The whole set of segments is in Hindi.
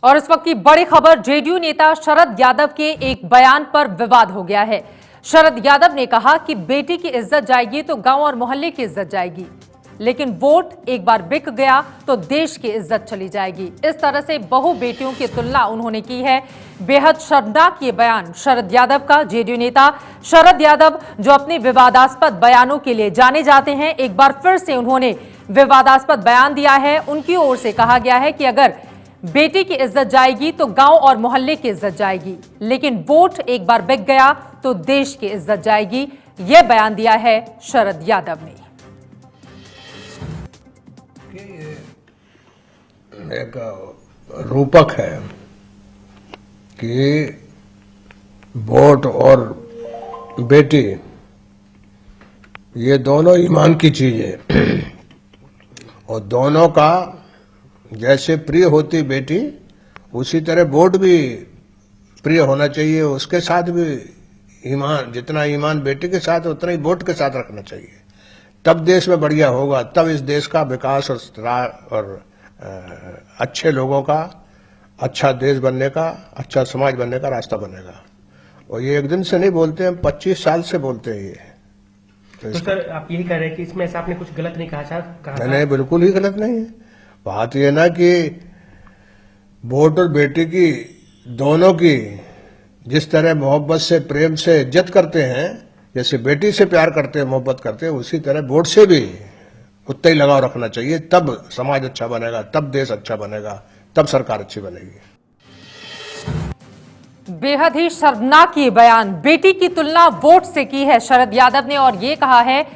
और इस वक्त की बड़ी खबर, जेडीयू नेता शरद यादव के एक बयान पर विवाद हो गया है। शरद यादव ने कहा कि बेटी की इज्जत जाएगी तो गांव और मोहल्ले की इज्जत जाएगी, लेकिन वोट एक बार बिक गया तो देश की इज्जत चली जाएगी। इस तरह से बहु बेटियों की तुलना उन्होंने की है। बेहद शर्मनाक ये बयान शरद यादव का। जेडीयू नेता शरद यादव, जो अपने विवादास्पद बयानों के लिए जाने जाते हैं, एक बार फिर से उन्होंने विवादास्पद बयान दिया है। उनकी ओर से कहा गया है कि अगर बेटी की इज्जत जाएगी तो गांव और मोहल्ले की इज्जत जाएगी, लेकिन वोट एक बार बिक गया तो देश की इज्जत जाएगी। यह बयान दिया है शरद यादव ने। एक रूपक है कि वोट और बेटी ये दोनों ईमान की चीज है और दोनों का जैसे प्रिय होती बेटी उसी तरह वोट भी प्रिय होना चाहिए। उसके साथ भी ईमान, जितना ईमान बेटी के साथ उतना ही वोट के साथ रखना चाहिए। तब देश में बढ़िया होगा, तब इस देश का विकास और अच्छे लोगों का, अच्छा देश बनने का, अच्छा समाज बनने का रास्ता बनेगा। और ये एक दिन से नहीं बोलते हैं, 25 साल से बोलते हैं ये। तो सर आप यही कह रहे हैं कि इसमें से आपने कुछ गलत नहीं कहा? नहीं, बिल्कुल ही गलत नहीं है। बात यह ना कि वोट और बेटी की दोनों की जिस तरह मोहब्बत से, प्रेम से इज्जत करते हैं, जैसे बेटी से प्यार करते हैं, मोहब्बत करते हैं, उसी तरह वोट से भी उतना ही लगाव रखना चाहिए। तब समाज अच्छा बनेगा, तब देश अच्छा बनेगा, तब सरकार अच्छी बनेगी। बेहद ही शर्मनाक ये बयान, बेटी की तुलना वोट से की है शरद यादव ने और ये कहा है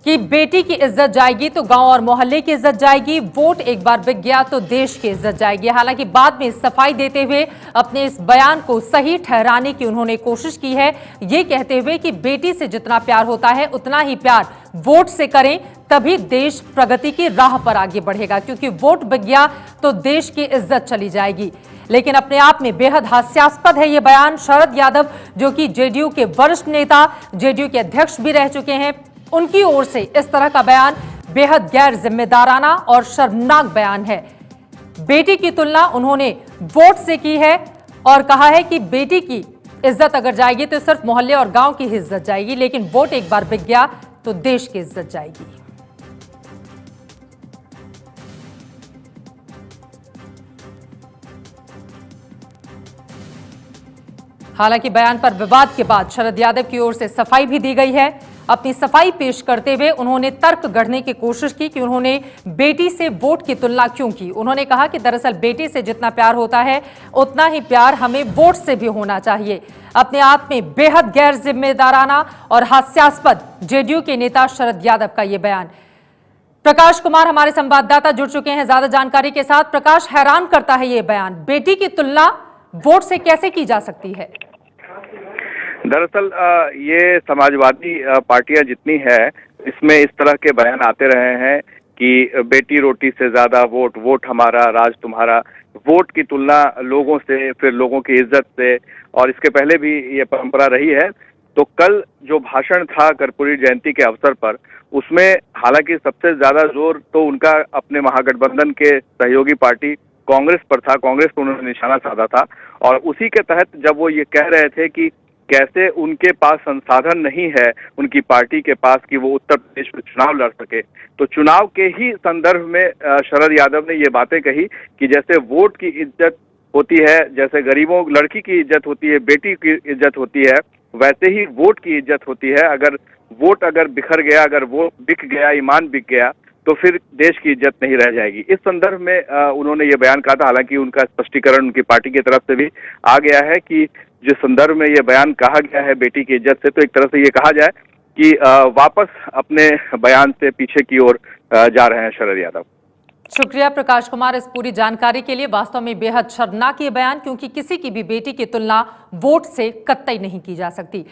कि बेटी की इज्जत जाएगी तो गांव और मोहल्ले की इज्जत जाएगी, वोट एक बार बिक गया तो देश की इज्जत जाएगी। हालांकि बाद में सफाई देते हुए अपने इस बयान को सही ठहराने की उन्होंने कोशिश की है, ये कहते हुए कि बेटी से जितना प्यार होता है उतना ही प्यार वोट से करें, तभी देश प्रगति की राह पर आगे बढ़ेगा, क्योंकि वोट बिक गया तो देश की इज्जत चली जाएगी। लेकिन अपने आप में बेहद हास्यास्पद है ये बयान। शरद यादव, जो कि जेडीयू के वरिष्ठ नेता, जेडीयू के अध्यक्ष भी रह चुके हैं, उनकी ओर से इस तरह का बयान बेहद गैर जिम्मेदाराना और शर्मनाक बयान है। बेटी की तुलना उन्होंने वोट से की है और कहा है कि बेटी की इज्जत अगर जाएगी तो सिर्फ मोहल्ले और गांव की इज्जत जाएगी, लेकिन वोट एक बार बिक गया तो देश की इज्जत जाएगी। हालांकि बयान पर विवाद के बाद शरद यादव की ओर से सफाई भी दी गई है। अपनी सफाई पेश करते हुए उन्होंने तर्क गढ़ने की कोशिश की कि उन्होंने बेटी से वोट की तुलना क्यों की। उन्होंने कहा कि दरअसल बेटी से जितना प्यार होता है उतना ही प्यार हमें वोट से भी होना चाहिए। अपने आप में बेहद गैर जिम्मेदाराना और हास्यास्पद जेडीयू के नेता शरद यादव का यह बयान। प्रकाश कुमार हमारे संवाददाता जुड़ चुके हैं ज्यादा जानकारी के साथ। प्रकाश, हैरान करता है ये बयान, बेटी की तुलना वोट से कैसे की जा सकती है? दरअसल ये समाजवादी पार्टियां जितनी है, इसमें इस तरह के बयान आते रहे हैं कि बेटी रोटी से ज्यादा वोट, वोट हमारा राज तुम्हारा, वोट की तुलना लोगों से, फिर लोगों की इज्जत से, और इसके पहले भी ये परंपरा रही है। तो कल जो भाषण था कर्पूरी जयंती के अवसर पर, उसमें हालांकि सबसे ज्यादा जोर तो उनका अपने महागठबंधन के सहयोगी पार्टी कांग्रेस पर था। कांग्रेस पर उन्होंने निशाना साधा था और उसी के तहत जब वो ये कह रहे थे कि कैसे उनके पास संसाधन नहीं है उनकी पार्टी के पास कि वो उत्तर प्रदेश में चुनाव लड़ सके, तो चुनाव के ही संदर्भ में शरद यादव ने ये बातें कही कि जैसे वोट की इज्जत होती है, जैसे गरीबों लड़की की इज्जत होती है, बेटी की इज्जत होती है, वैसे ही वोट की इज्जत होती है। अगर वोट अगर बिखर गया, अगर वोट बिक गया, ईमान बिक गया, तो फिर देश की इज्जत नहीं रह जाएगी। इस संदर्भ में उन्होंने ये बयान कहा था। हालांकि उनका स्पष्टीकरण उनकी पार्टी की तरफ से भी आ गया है कि जिस संदर्भ में ये बयान कहा गया है बेटी की इज्जत से, तो एक तरह से ये कहा जाए कि वापस अपने बयान से पीछे की ओर जा रहे हैं शरद यादव। शुक्रिया प्रकाश कुमार इस पूरी जानकारी के लिए। वास्तव में बेहद शर्मनाक ये बयान, क्योंकि किसी की भी बेटी की तुलना वोट से कतई नहीं की जा सकती।